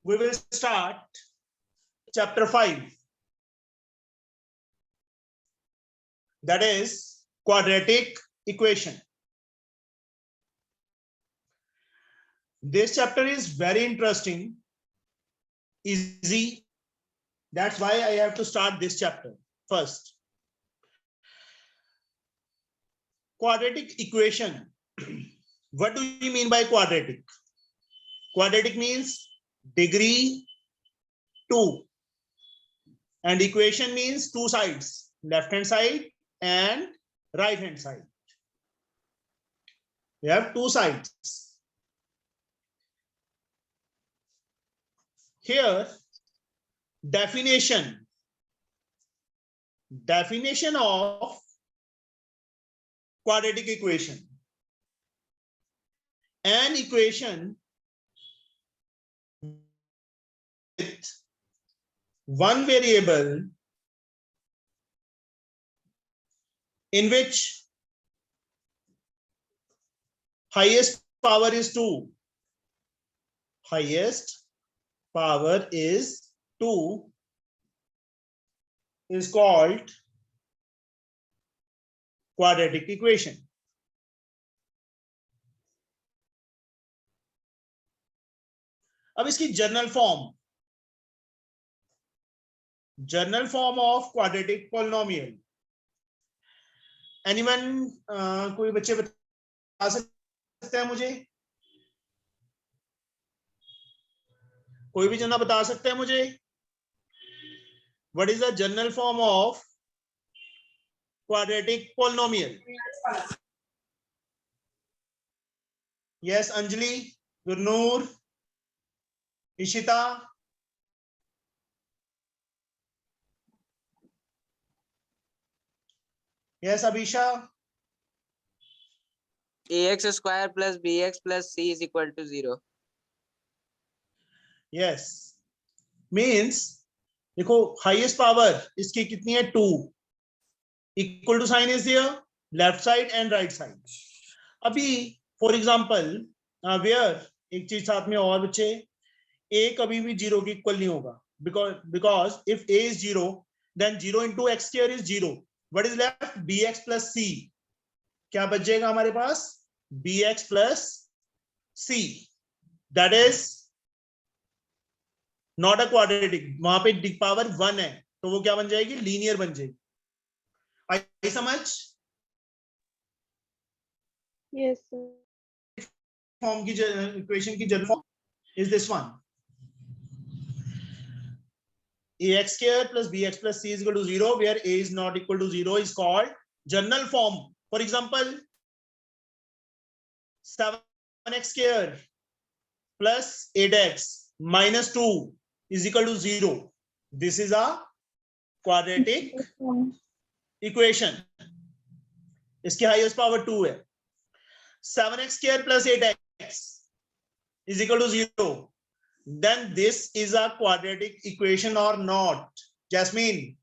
we will start chapter 5, that is quadratic equation. This chapter is very interesting, easy. That's why I have to start this chapter first. Quadratic equation. What do you mean by quadratic? Quadratic means degree 2, and equation means two sides, left hand side and right hand side. We have two sides. Here, definition of quadratic equation. An equation with one variable in which highest power is 2. Highest power is 2 is called quadratic equation. अब इसकी journal form of quadratic polynomial. Anyone कोई बच्चे बता सकते हैं मुझे? कोई भी जना बता सकते हैं मुझे? What is the journal form of quadratic polynomial? Yes, Anjali, Gurnoor, Ishita. Yes, Abhisha. ax square plus bx plus c is equal to 0. Yes. Means देखो highest power इसकी कितनी है? 2. Equal to sign is there, left side and right side. अभी for example where एक चीज साथ में और बच्चे, a कभी भी 0 की इक्वल नहीं होगा, because if a is 0 then 0 into x square is 0. What is left? bx plus c. क्या बच जाएगा हमारे पास? bx plus c. That is not a quadratic. वहां पे डिग पावर 1 है, तो वो क्या बन जाएगी? लीनियर बन जाएगी. आई समझ? Yes, sir. फॉर्म की इक्वेशन की general form is this one. ax square plus bx plus c is equal to 0, where a is not equal to 0 is called general form. For example, 7x square plus 8x minus 2 is equal to 0. This is a quadratic equation. इसकी highest power 2 है. 7x square plus 8x is equal to 0. Then this is a quadratic equation or not? Jasmine.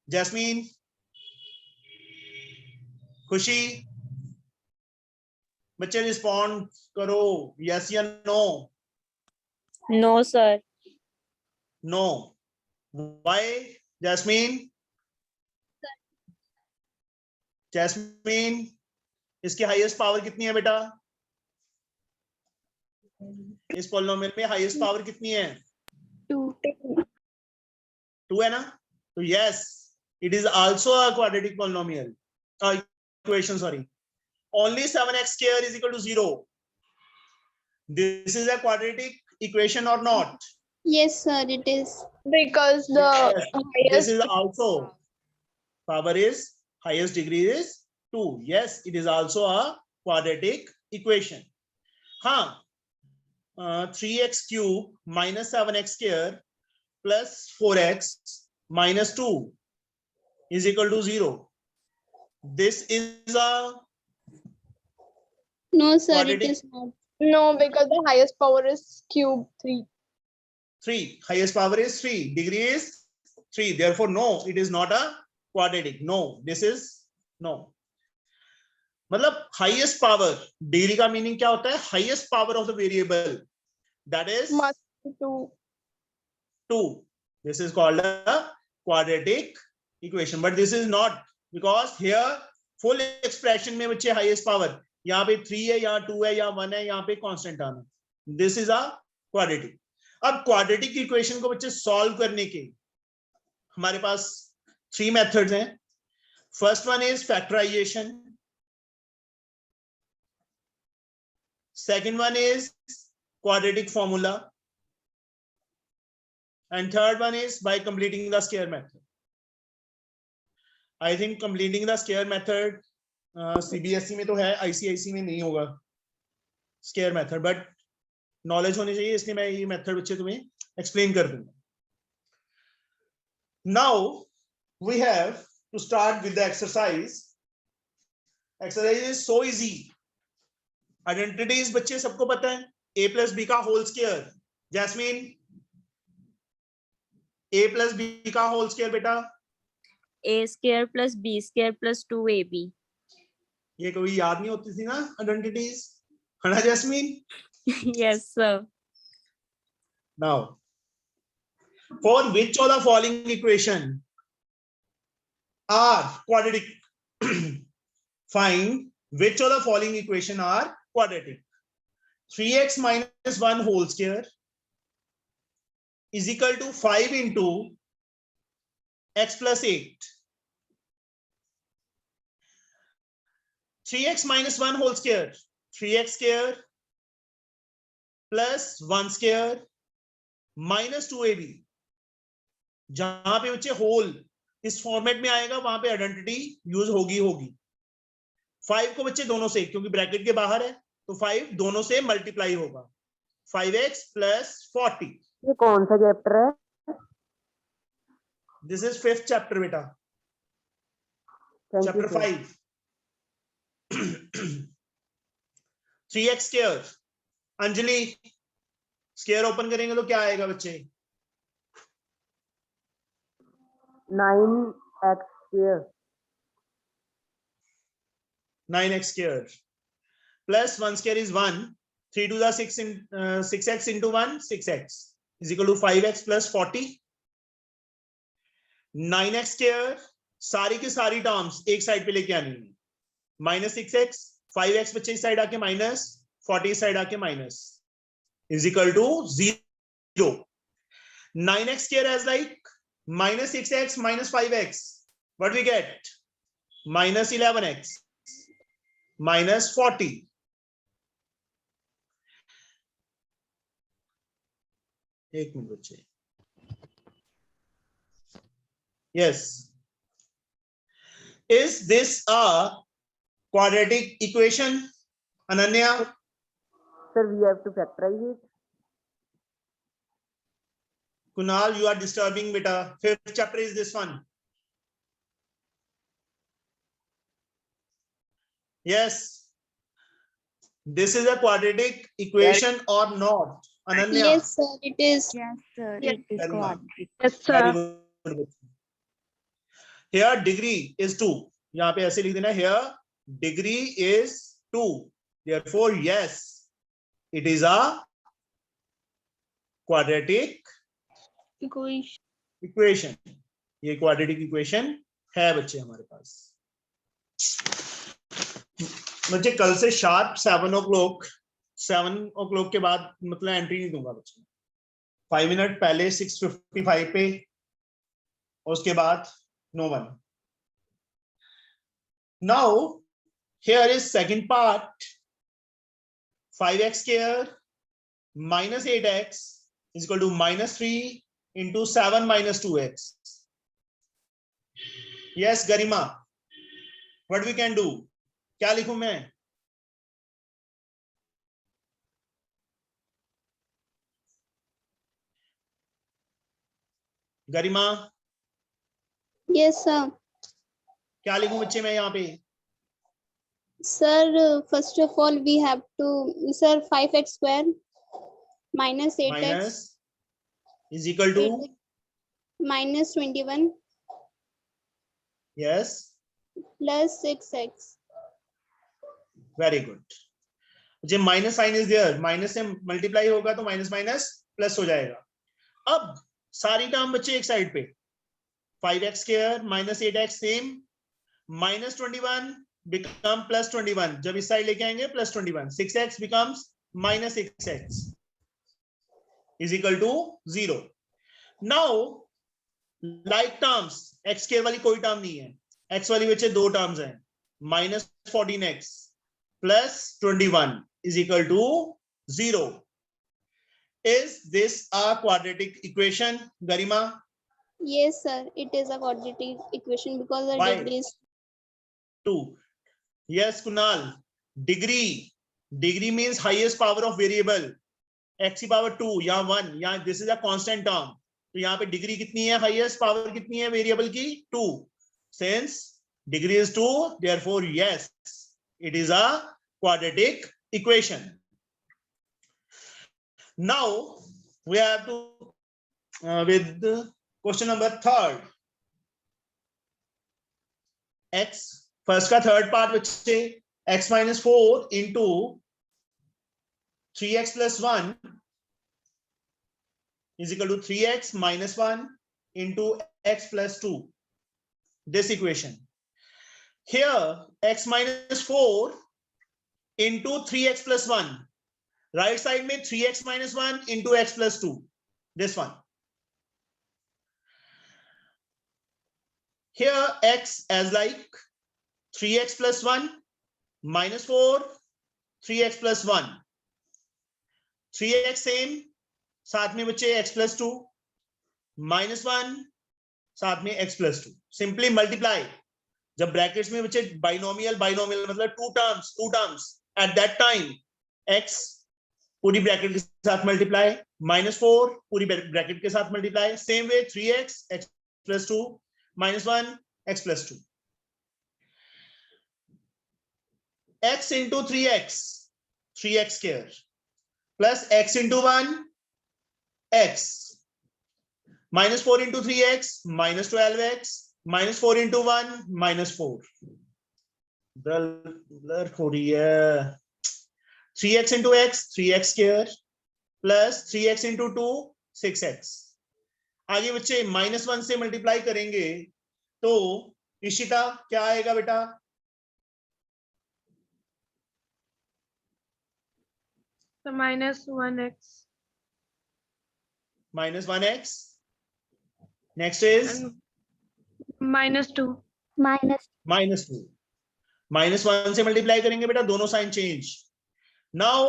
Jasmine. खुशी. बच्चे respond करो, yes या no? No, sir. No. Why, Jasmine? Jasmine, इसकी highest power कितनी है बेटा? इस पॉलिनोमियल में हाईएस्ट पावर कितनी है? 2 है ना? तो yes, it is also a quadratic polynomial equation. Sorry, only 7x square is equal to 0. This is a quadratic equation or not? Yes, sir, it is. Because the Yes. This highest is also power is highest degree is 2. Yes, it is also a quadratic equation. हाँ, 3x cube minus 7x square plus 4x minus 2 is equal to 0. This is a No, sir, quadratic. it is not. no, because the highest power is cube 3. 3. Highest power is 3. Degree is 3. Therefore, no, it is not a quadratic. No, this is no. मतलब highest power, degree का meaning क्या होता है? Highest power of the variable, that is Must be 2. 2. This is called a quadratic equation, but this is not, because here full expression में बच्चे highest power, यहाँ पे 3 है, यहाँ 2 है, यहाँ 1 है, यहाँ पे constant term है. This is a quadratic. अब quadratic equation को बच्चे solve करने के हमारे पास 3 methods हैं. First one is factorization. Second one is quadratic formula. And third one is by completing the square method. I think completing the square method CBSE में तो है, ICIC में नहीं होगा square method, but knowledge होनी चाहिए, इसलिए मैं ये method बच्चे तुम्हें explain कर दूंगा. Now we have to start with the exercise. Exercise is so easy. Identities बच्चे सबको पता है, a plus b का whole square. Jasmine, a plus b का whole square बेटा, a square plus b square plus 2ab. ये कभी याद नहीं होती थी ना आइडेंटिटीज, है ना jasmine? Yes, sir. Now, for which of the following equation are quadratic? Find which of the following equation are quadratic. 3x minus 1 whole square is equal to 5 into x plus 8. 3x minus 1 whole square, 3x square plus 1 square minus 2ab. जहां पे बच्चे whole इस format में आएगा वहां पे identity use होगी. 5 को बच्चे दोनों से, क्योंकि ब्रैकेट के बाहर है तो 5 दोनों से मल्टीप्लाई होगा. 5x plus 40. ये कौन सा चैप्टर है? दिस इज 5th चैप्टर बेटा, chapter 5. 3x square. Anjali, square open करेंगे तो क्या आएगा बच्चे? 9x square. 9x square plus 1 square is 1. 3 to the 6 in 6x into 1, 6x is equal to 5x plus 40. 9x square सारी की सारी टर्म्स एक साइड पे लेके आनी है. माइनस 6x, 5x बच्चे इस साइड आके माइनस, 40 इस साइड आके minus, is equal to 0. 9x square as like minus 6x minus 5x. What we get? Minus 11x minus 40. एक मिनट बच्चे. Yes. Is this a quadratic equation, Ananya? Sir, we have to factorize it. Kunal, you are disturbing beta. 5th chapter is this one. Yes. This is a quadratic equation or not, Ananya? Yes, sir, it is. Yes, sir. Yes. It is Very well. quadratic. Yes, Very sir. good. Here degree is 2. यहाँ पे ऐसे लिख देना, here degree is 2. Therefore, yes, it is a quadratic equation. ये quadratic equation है बच्चे हमारे पास. बच्चे कल से शार्प 7 o'clock के बाद मतलब एंट्री नहीं दूंगा बच्चे. 5 मिनट पहले 6:55 पे, और उसके बाद no one. Now here is second part. 5x square minus 8x is equal to minus 3 into 7 minus 2x. Yes, Garima, what we can do? क्या लिखूं मैं? गरिमा, Yes, sir. क्या लिखूं बच्चे मैं यहाँ पे? Sir, first of all, we have to, sir, 5x square minus 8x Minus is equal to, minus 21 yes, plus 6x. Very good. जो minus sign is there, minus से मल्टीप्लाई होगा तो माइनस माइनस प्लस हो जाएगा। अब सारी term बच्चे एक साइड पे, 5x square minus 8x same, minus 21 become plus 21, जब इस साइड लेके आएंगे plus 21, 6x becomes minus 6x is equal to 0। Now like terms, x square वाली कोई टर्म नहीं है, x वाली बच्चे दो टर्म्स हैं, minus 14x plus 21 is equal to 0. Is this a quadratic equation, Garima? Yes, sir. It is a quadratic equation because the Why? degree is 2. Yes, Kunal. Degree means highest power of variable. X की power 2, यहाँ 1, यहाँ this is a constant term. तो यहाँ पे degree कितनी है, highest power कितनी है वेरिएबल की, 2. Since degree is 2, therefore yes, it is a quadratic equation. Now we have to with the question number 3rd. X first का third part बच्चे, x minus 4 into 3x plus 1 is equal to 3x minus 1 into x plus 2. This equation. Here x minus 4 into 3x plus 1. Right side में 3x minus 1 into x plus 2. This one. Here x as like 3x plus 1 minus 4, 3x plus 1. 3x same, साथ में बच्चे x plus 2, minus 1, साथ में x plus 2. Simply multiply. जब brackets में बच्चे binomial मतलब two terms at that time x पूरी ब्रैकेट के साथ मल्टीप्लाई, -4 पूरी ब्रैकेट के साथ multiply, same way 3x x plus 2 -1 x plus 2, x into 3x 3x square plus x into 1 x, -4 into 3x -12x, -4 into 1 -4, blur हो रही है, 3x into x 3x square plus 3x into 2 6x। आगे बच्चे -1 से multiply करेंगे तो इशिता क्या आएगा बेटा, So -1x -1x, next is and -2. -2, -1 से मल्टीप्लाई करेंगे बेटा, दोनों sign change. Now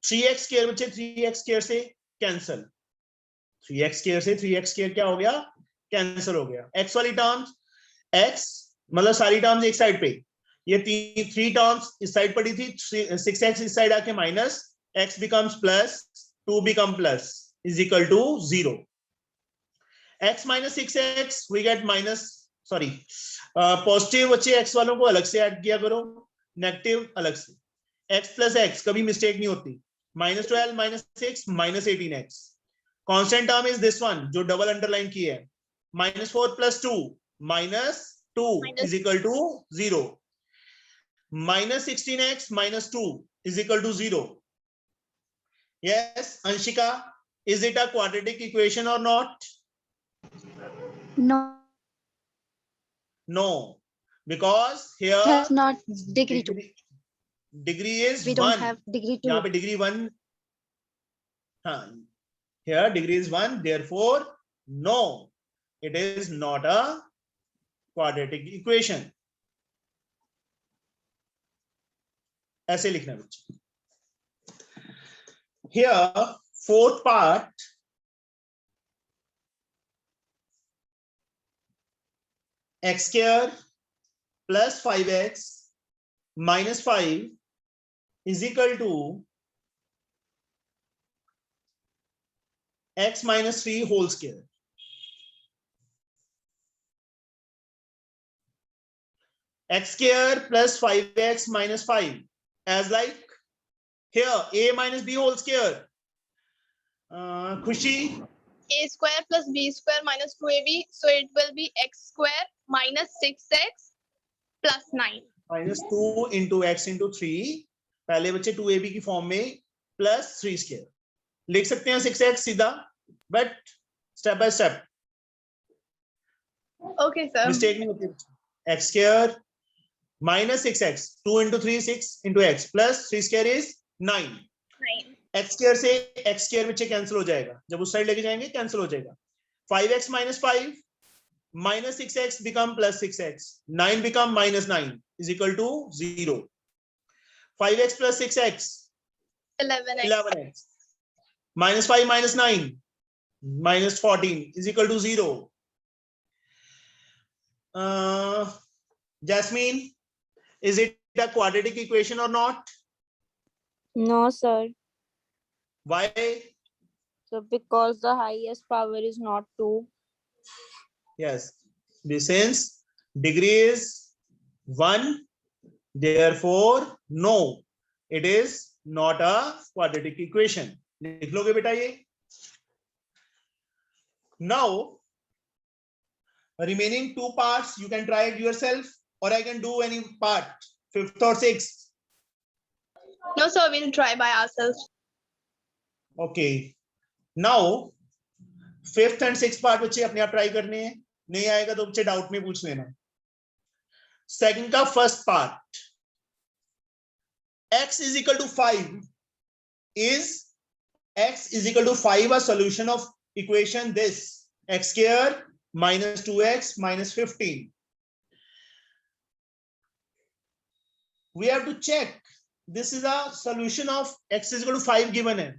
3x square बच्चे 3x स्क्वायर से कैंसल, 3x स्क्वायर से 3x स्क्वायर क्या हो गया, कैंसल हो गया। x वाली टर्म्स, x मतलब सारी टर्म्स एक साइड पे, ये 3 टर्म्स इस साइड पड़ी थी, 6x इस साइड आके minus, x becomes plus, 2 become plus is equal to 0. x minus 6x we get minus, sorry, positive बच्चे x वालों को अलग से ऐड किया करो, नेगेटिव अलग से, x plus x कभी मिस्टेक नहीं होती, -12 -6 -18x। Constant term is this one जो डबल अंडरलाइन की है, -4 plus 2 -2 is equal to 0, -16x -2 is equal to 0. Yes, Anshika, is it a quadratic equation or not? No, No, because here has not degree 2. degree is We don't 1. have degree 2. यहाँ पे degree 1, हाँ, here degree is 1, therefore no, it is not a quadratic equation. ऐसे लिखना बच्चे। Here fourth part, x square plus 5x minus 5 is equal to x minus 3 whole square. X square plus 5x minus 5 as like here a minus b whole square. Khushi, A square plus B square minus 2AB. So it will be x square minus 6x plus 9. -2 into x into 3, पहले बच्चे 2ab की form में plus 3 square लिख सकते हैं 6x सीधा, but step by step Okay, sir. Mistake नहीं होती। X square minus 6x, 2 into 3 6 into x plus 3 square is 9। 9. X square से एक्स स्क्वायर बच्चे कैंसिल हो जाएगा, जब उस साइड लेके जाएंगे कैंसिल हो जाएगा। 5x minus 5 minus 6x become plus 6x, 9 become minus 9 is equal to 0. 5x plus 6x 11x. 11x minus 5 minus 9 minus 14 is equal to 0. Jasmine, is it a quadratic equation or not? No, sir. Why? So because the highest power is not 2. Yes, since degree is 1, therefore no, it is not a quadratic equation. लिख लोगे बेटा ये। Now remaining 2 parts you can try it yourself, or I can do any part, 5th or 6th. No, sir, we'll try by ourselves. Okay, now 5th and 6th part बच्चे अपने आप try करने हैं, नहीं आएगा तो बच्चे डाउट में पूछ लेना। सेकंड का first part, x is equal to 5 is x is equal to 5 a solution of equation this x square minus 2x minus 15. We have to check this is a solution of x is equal to 5 given है,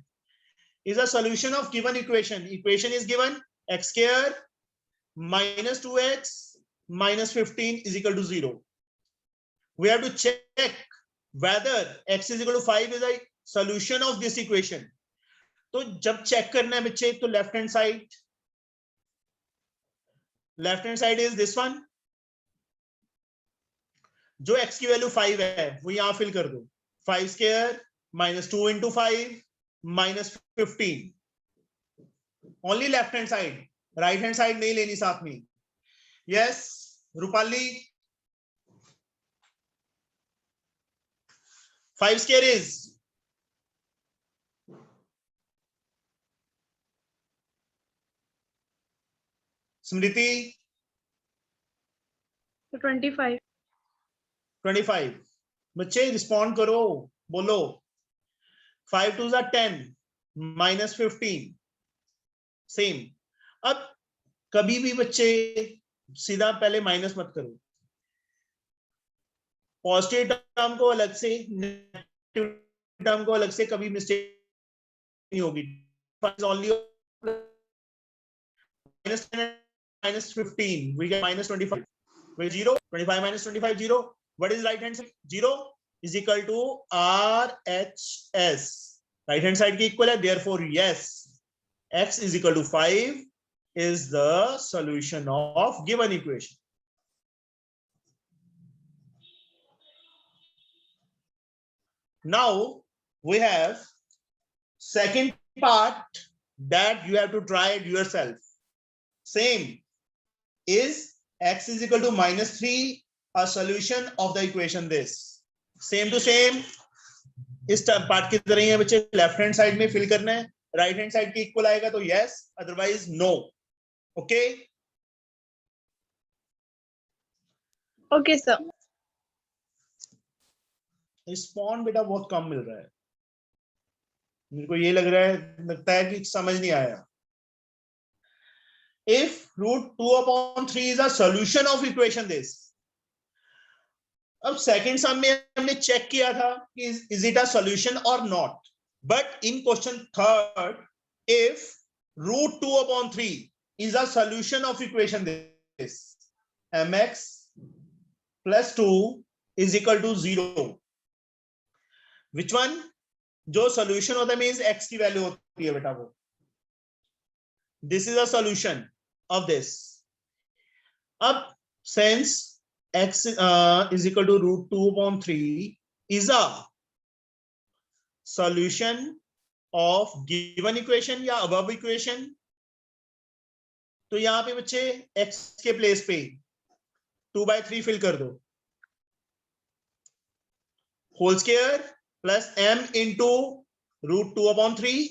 is a solution of given equation. Equation is given x square minus 2x minus 15 is equal to 0. We have to check whether x is equal to 5 is a solution of this equation. तो जब check करना है बच्चे तो left hand side is this one, जो x की value 5 है वो यहां फिल कर दो, 5 square minus 2 into 5 minus 15, only left hand side, right hand side नहीं लेनी साथ में। Yes Rupali, 5 square is Smriti 25. 25। बच्चे रिस्पॉन्ड करो, बोलो 5 2s are 10 minus 15 सेम। अब कभी भी बच्चे सीधा पहले माइनस मत करो, पॉजिटिव टर्म को अलग से नेगेटिव टर्म को अलग से कभी मिस्टेक नहीं होगी। Only minus 10 minus 15 we get minus 25 with 0, 25 minus 25 0. What is right hand side? 0 is equal to RHS, right hand side की equal है, therefore yes, x is equal to 5 is the solution of given equation. Now we have second part that you have to try it yourself. Same is x is equal to minus 3 a solution of the equation this. Same to same इस part की तरह ही है बच्चे, left hand side में fill करना है, right hand side की इक्वल आएगा तो yes, otherwise no. Okay Okay, sir. Respond बेटा बहुत कम मिल रहा है, मेरे को ये लगता है कि समझ नहीं आया। If root 2 upon 3 is a solution of equation this, अब सेकंड सम में हमने चेक किया था कि is it a solution or not, but in question third, if root 2 upon 3 is a solution of equation this, mx plus 2 is equal to 0, which one? जो solution होता है means x की value होती है बेटा वो, this is a solution of this. अब since x is equal to root 2 upon 3 is a solution of given equation या above equation, तो यहां पे बच्चे x के प्लेस पे 2/3 फिल कर दो, whole square plus m into √2/3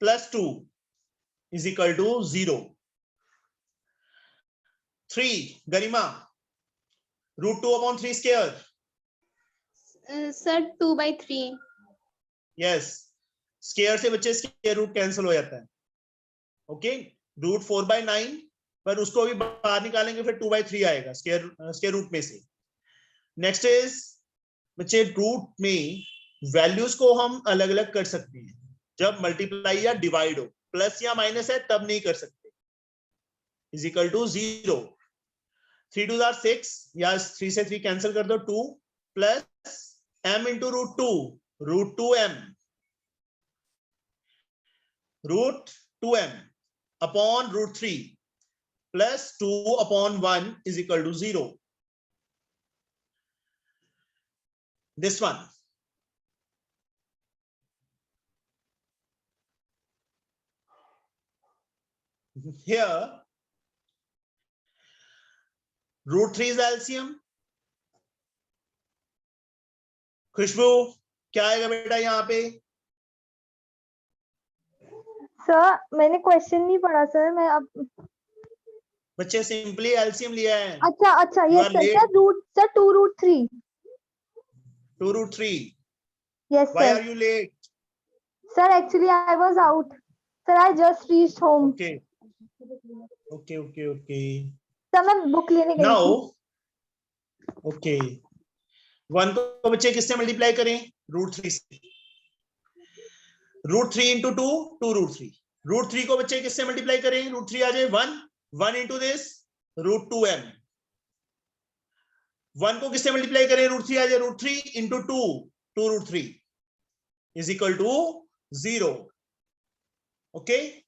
plus 2 is equal to 0. 3 Garima √2/3 square. Sir, 2/3. Yes, square से बच्चे स्क्वायर रूट कैंसिल हो जाता है. ओके, √4/9 पर उसको अभी बाहर निकालेंगे फिर 2/3 आएगा स्क्वायर रूट में से. नेक्स्ट इज बच्चे रूट में वैल्यूज को हम अलग अलग कर सकते हैं. जब मल्टीप्लाई या डिवाइड हो, प्लस या माइनस है तब नहीं कर सकते. Is equal to 0. 3 2 आर 6 या 3 से 3 कैंसिल कर दो. 2 plus m into √2m √2m upon √3 plus 2/1 is equal to 0. This one. Here, √3 is LCM. खुशबू क्या आएगा बेटा यहाँ पे? सर मैंने क्वेश्चन नहीं पढ़ा सर, मैं अब बच्चे सिंपली एलसीएम लिया है. अच्छा You yes are sir. late. Sir root sir 2√3. 2√3. Yes Why sir. are you late? Sir actually I was out sir. I just reached home. Okay. Okay. Sir मैं book लेने गई थी. Now, okay. 1 को बच्चे किससे मल्टीप्लाई करें? √3 से. √3 into 2 2√3. √3 को बच्चे किससे मल्टीप्लाई करें? √3 आ जाए 1 इंटू दिस √2m. 1 को किससे मल्टीप्लाई करें? √3 आ जाए √3 into 2 √3 is equal to 0. Okay,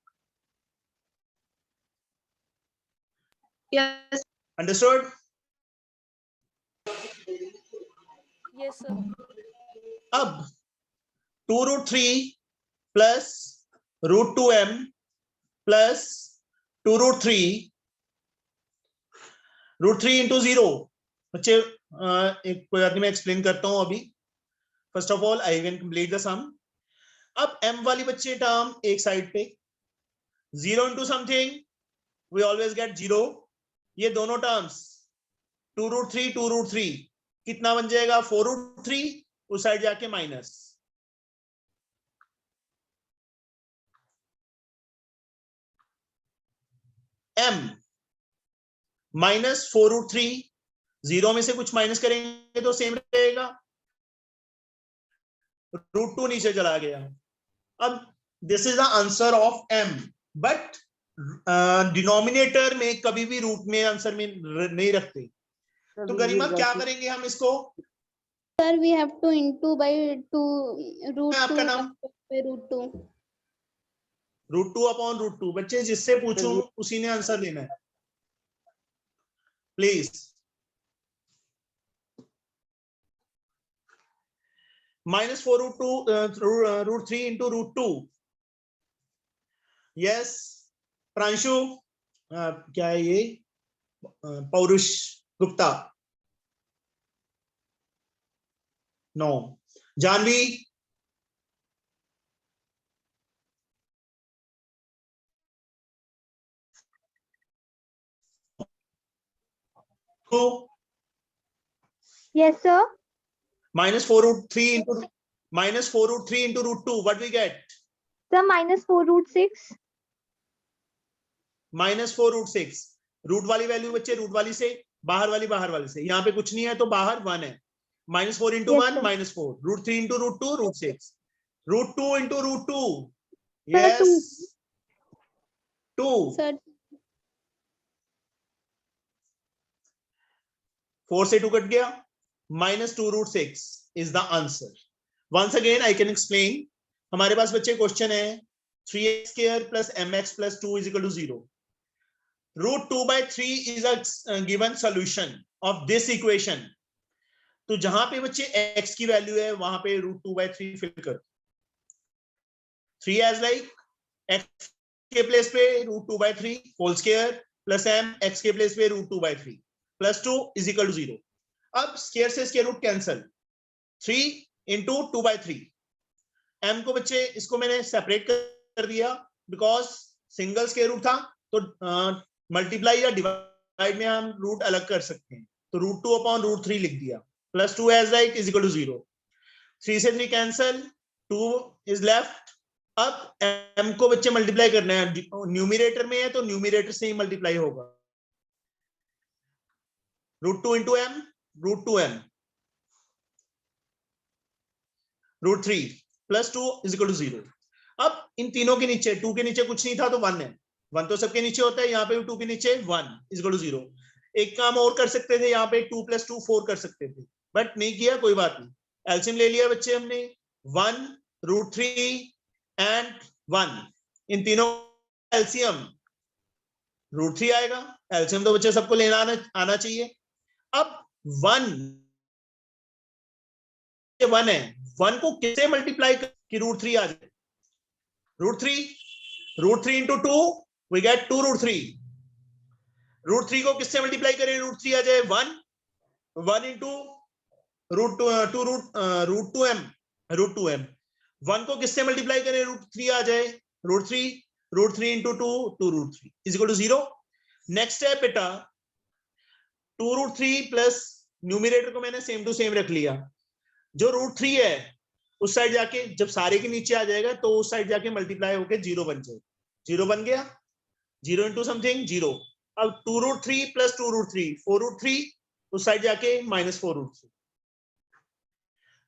Yes. Understood? Yes, sir. अब 2√3 प्लस √2m प्लस 2√3 √3 इंटू 0. बच्चे एक कोई आदमी मैं एक्सप्लेन करता हूं अभी. First of all I can complete the sum. अब m वाली बच्चे टर्म एक साइड पे, 0 into something we always get 0. ये दोनों टर्म्स 2√3 कितना बन जाएगा? 4√3. उस साइड जाके माइनस. m minus 4√3. 0 में से कुछ माइनस करेंगे तो सेम रहेगा. √2 नीचे चला गया. अब this is the answer of m. But denominator में कभी भी रूट में आंसर में नहीं रखते. तो गरिमा क्या करेंगे हम इसको? Sir, we have to into by 2 आपका √2 नाम? by √2. √2/√2. बच्चे जिससे पूछूं उसी ने आंसर देना है प्लीज. -4√3 इंटू √2. यस प्रांशु, क्या है ये? Paurush Gupta. No. Jahnavi, yes sir. -4√3 into √2. What we get? Sir -4√6. -4√6. Root वाली वैल्यू बच्चे रूट वाली से, बाहर वाली से. यहाँ पे कुछ नहीं है तो बाहर 1 है. -4 into Yes, 1 sir. -4. √3 into √2 √6. √2 into √2. Sir, Yes. 2. Sir, 4 से 2 कट गया. -2√6 is the answer. Once again I can explain. हमारे पास बच्चे क्वेश्चन है 3x² plus mx plus 2 is equal to 0. √2/3 is a given solution of this equation. तो जहां पे बच्चे x की वैल्यू है वहां पे √2/3 फिल कर. 3 as like x के प्लेस पे √2/3 whole square plus m x के प्लेस पे √2/3 प्लस 2 is equal to 0. अब स्क्वायर से square root cancel. 3 into 2/3. m को बच्चे इसको मैंने सेपरेट कर दिया बिकॉज सिंगल स्क्वायर रूट था, तो मल्टीप्लाई या डिवाइड में हम रूट अलग कर सकते हैं, तो √2/√3 लिख दिया, plus 2 as like is equal to 0. 3 से 3 कैंसल, 2 इज लेफ्ट. अब m को बच्चे मल्टीप्लाई करना है, न्यूमिरेटर में है तो न्यूमिरेटर से ही मल्टीप्लाई होगा. √2 into m, √2m, √3 plus 2 is equal to 0. अब इन तीनों के नीचे 2 के नीचे कुछ नहीं था तो 1 है, 1 तो सबके नीचे होता है, यहाँ पे भी 2 के नीचे 1 इज इक्वल टू 0. एक काम और कर सकते थे, यहाँ पे 2 + 2 4 कर सकते थे, बट नहीं किया, कोई बात नहीं. एलसीएम ले लिया बच्चे हमने, 1 √3 एंड 1. इन तीनों एलसीएम √3 आएगा. एलसीएम तो बच्चे सबको लेना आना चाहिए. अब 1 है, 1 को किससे मल्टीप्लाई कि √3 आ जाए? √3 into 2 we get 2 √3. √3 को किससे मल्टीप्लाई करें √3 आ जाए? 1 into √2m. 1 को किससे मल्टीप्लाई करें √3 आ जाए? √3 into 2 2 √3 is equal to 0. Next है बेटा 2 √3 प्लस न्यूमिरेटर को मैंने सेम टू सेम रख लिया. जो √3 है उस साइड जाके जब सारे के नीचे आ जाएगा तो उस साइड जाके मल्टीप्लाई होके 0 बन जाएगा. 0 बन गया, 0 into समथिंग 0. अब 2 √3 प्लस 2 √3 4 √3, उस साइड जाके -4 √3.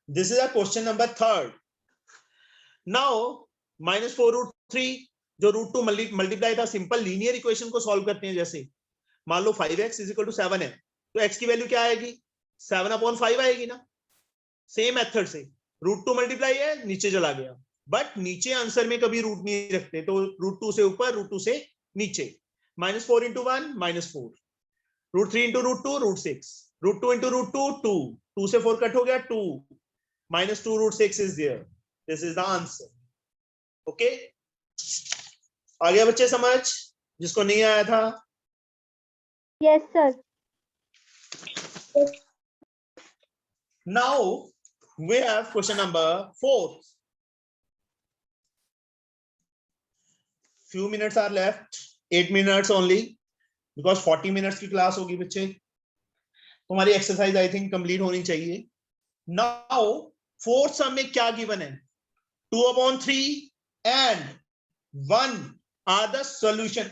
This is a question number 3. Now -4 √3 जो √2 मल्टीप्लाई था, सिंपल लीनियर इक्वेशन को सॉल्व करते हैं. जैसे मान लो 5x = 7 है, तो x की वैल्यू क्या आएगी? 7/5 आएगी ना. सेम मेथड से √2 मल्टीप्लाई है, नीचे चला गया, बट नीचे आंसर में कभी रूट नहीं रखते, तो √2 से ऊपर, √2 से नीचे. -4 into 1 -4, √3 into √2 √6, √2 into √2 2, 2 से 4 कट हो गया 2, -2 √6 is there. This is the answer. Okay, आ गया बच्चे समझ? जिसको नहीं आया था. Yes, sir. Now we have question number 4. Few minutes are left, 8 minutes only, because 40 minutes की क्लास होगी बच्चे. तुम्हारी एक्सरसाइज आई थिंक कंप्लीट होनी चाहिए. Now फोर्थ सम में क्या गिवन है? 2/3 and 1 are the solution.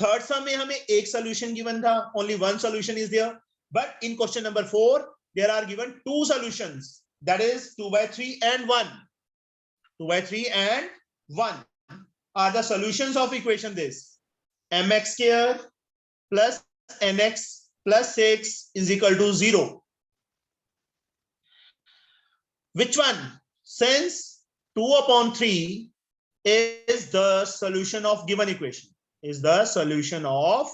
Third सम में हमें एक सोल्यूशन गिवन था, only one solution is there, but in question number 4 there are given 2 solutions, that is 2/3 and 1. 2/3 and 1 are the solutions of equation this: mx² plus nx plus 6 is equal to 0. Which one? Since 2/3 is the solution of given equation, is the solution of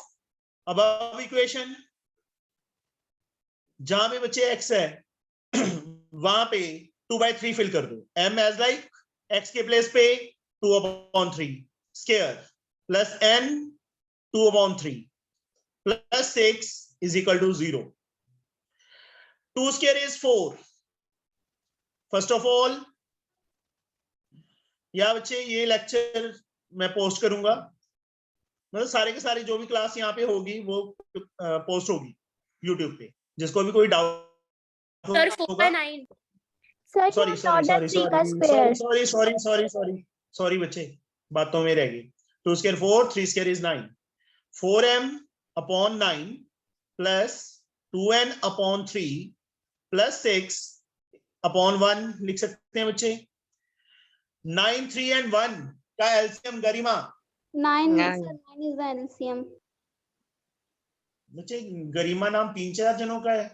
above equation. जहां पे बच्चे x है वहां पे 2/3 fill कर दो. m as like x के place पे 2/3 square plus n 2/3 plus 6 is equal to 0. 2 square is 4. First of all या बच्चे ये लेक्चर मैं पोस्ट करूंगा, मतलब सारे के सारे जो भी क्लास यहाँ पे होगी वो पोस्ट होगी यूट्यूब पे. जिसको भी कोई डाउट होगा, Sir, सॉरी सॉरी बच्चे, बातों में रह गई. 2 square 4, 3 square is 9. 4m/9 plus 2n/3 plus 6/1 लिख सकते हैं बच्चे. 9, 3 and 1 का LCM Garima 9 9. sir, 9 is the LCM. बच्चे गरिमा नाम 3-4 जनों का है.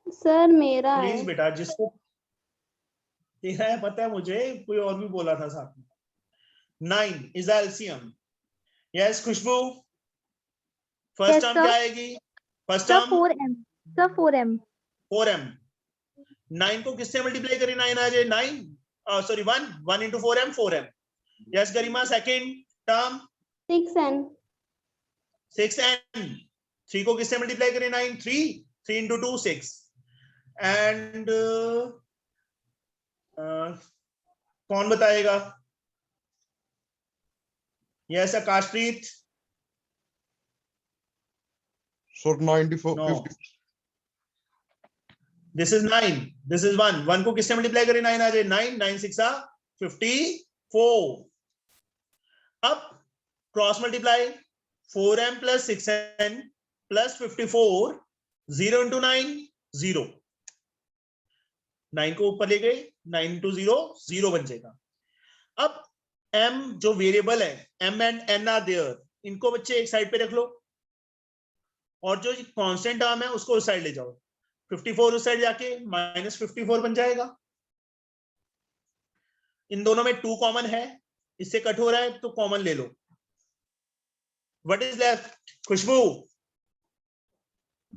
सर मेरा प्लीज है. बेटा, जिसको तेरा है पता है मुझे, कोई और भी बोला था साथ में. 9 is the LCM. Yes Khushboo, first Yes, term sir. क्या आएगी? First Sir, term 4m. Sir, 4m. 4m. 9 को किससे मल्टीप्लाई करें 9 आ जाए? 9 sorry 1 into 4m 4m. Yes Garima, second term 6n. 6n. 3 को किससे मल्टीप्लाई करें 9? 3 into 2 6. एंड कौन बताएगा? Yes आकाशप्रीत. So 94, No. 50. This is 9. This is 1. 1 को किससे मल्टीप्लाई करें? 9 आ जाए. 9 9 6 54. अब cross multiply 4m plus 6n plus 54. 0 into 9 0. 9 को ऊपर ले गए. 9 into 0 0 बन जाएगा. अब m जो वेरिएबल है, m and n are there. इनको बच्चे एक साइड पे रख लो और जो कांस्टेंट टर्म है उसको उस साइड ले जाओ. 54 उस साइड जाके -54 बन जाएगा. इन दोनों में 2 कॉमन है, इससे कट हो रहा है तो कॉमन ले लो. What is left? Khushbu.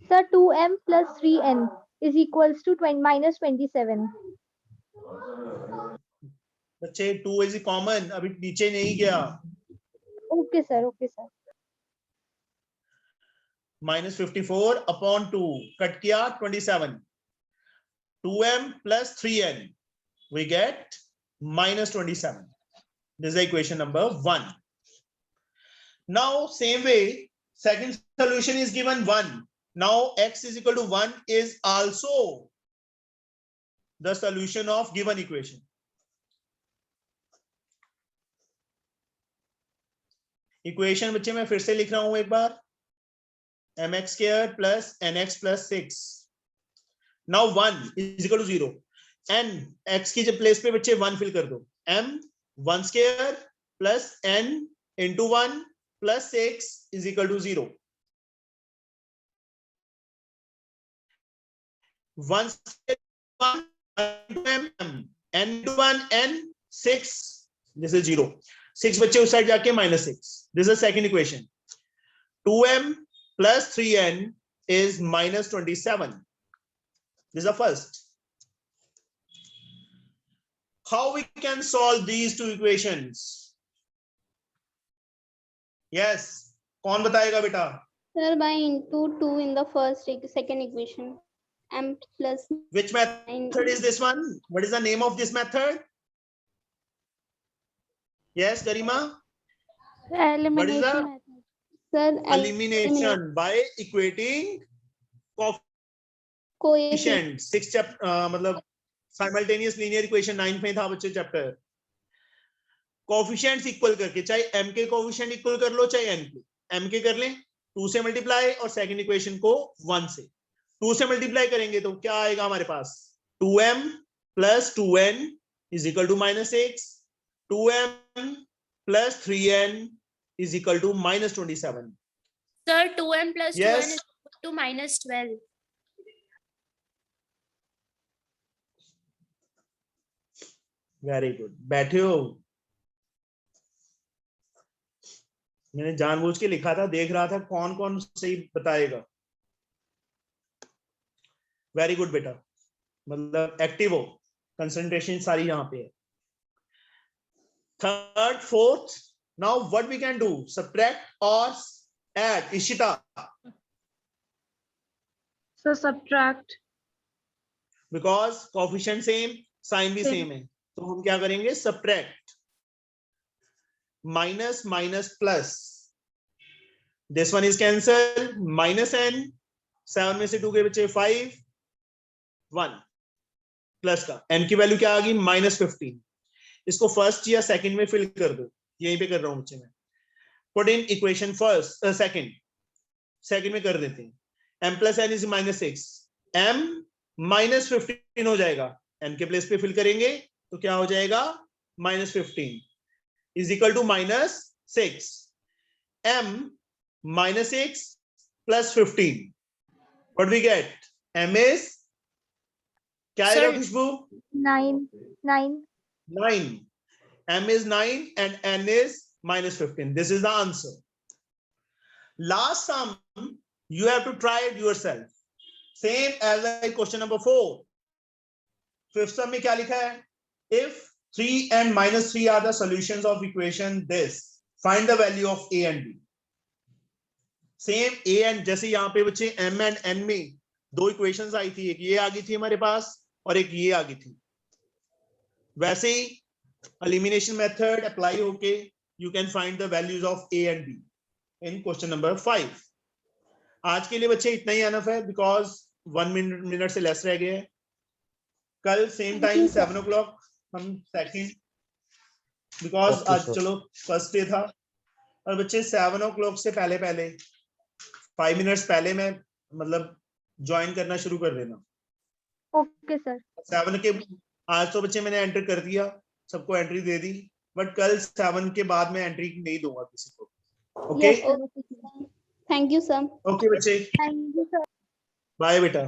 Sir, 2m plus 3n is equals to minus 27. बच्चे 2 इज कॉमन, अभी नीचे नहीं गया. Okay, sir. Okay, sir. -54 upon 2 cut किया 27. 2m plus 3n we get -27. This is the equation number 1. Now same way second solution is given 1. Now x is equal to 1 is also the solution of given equation. Equation बच्चे मैं फिर से लिख रहा हूं एक बार. mx square plus nx plus 6. Now 1 is equal to 0. n x की जब प्लेस पे बच्चे 1 फिल कर दो. m 1 square plus n into 1 plus 6 is equal to 0. 1 square 1 into m n into 1 n 6. This is 0. 6 बच्चे उस साइड जाके -6. This is the second equation. 2m plus 3n is -27. This is the first. How we can solve these two equations? Yes, कौन बताएगा बेटा? Sir, by into 2 in the second equation. M plus Which method is this one? What is the name of this method? Yes, Garima? What is the sir, elimination by equating coefficient. coefficient. 6 chapter मतलब simultaneous linear equation 9 में था बच्चे chapter. Coefficients equal करके, चाहे m के coefficient equal कर लो चाहे n के. m के कर लें 2 से मल्टीप्लाई और सेकंड इक्वेशन को 1 से. 2 से मल्टीप्लाई करेंगे तो क्या आएगा हमारे पास? 2m plus 2n is equal to -6. 2m plus 3n is equal to -27. Sir, 2m plus Yes. 2n is equal to -12. Very good. बैठे हो? मैंने जानबूझ के लिखा था, देख रहा था कौन कौन सही बताएगा. वेरी गुड बेटा, मतलब एक्टिव हो, कंसंट्रेशन सारी यहाँ पे है. Third, fourth. Now what we can do? Subtract और add. Ishita. So subtract. Because coefficient same, sign भी सेम है, तो हम क्या करेंगे? Subtract. Minus minus plus. This one is cancel. -n 7 में से 2 के बच्चे 5 1 प्लस का n की वैल्यू क्या आ गई? -15. इसको फर्स्ट या सेकंड में फिल कर दो. यहीं पे कर रहा हूं बच्चे मैं. Put in equation first second में कर देते हैं. m plus n is -6. m -15 हो जाएगा. n के प्लेस पे फिल करेंगे तो क्या हो जाएगा? -15 is equal to -6. m -6 plus 15. What we get? m is क्या आएगा खुशबू? 9. 9. m is 9 and n is -15. This is the answer. Last sum you have to try it yourself. Same as like question number 4. Fifth sum में क्या लिखा है? If 3 and -3 are the solutions of equation this, find the value of a and b. Same a and जैसे यहाँ पे बच्चे m and n में दो इक्वेशंस आई थी, एक ये आ गई थी हमारे पास और एक ये आ गई थी। वैसे ही एलिमिनेशन मेथड अप्लाई होके you can find the values of A and be in question number 5। आज के लिए बच्चे इतना ही एनफ है, बिकॉज 1 मिनट से लेस रह गए हैं। कल सेम टाइम 7 o'clock हम सेकंड, बिकॉज Okay, आज sir. चलो फर्स्ट डे था, और बच्चे 7 o'clock से पहले 5 मिनट्स पहले मैं मतलब ज्वाइन करना शुरू कर देना। Okay, sir. 7 के आज तो बच्चे मैंने एंटर कर दिया, सबको एंट्री दे दी, बट कल 7 के बाद मैं एंट्री नहीं दूंगा किसी को। Okay Yes, sir. Thank you, sir. Okay बच्चे, Thank you, sir. बाय बेटा।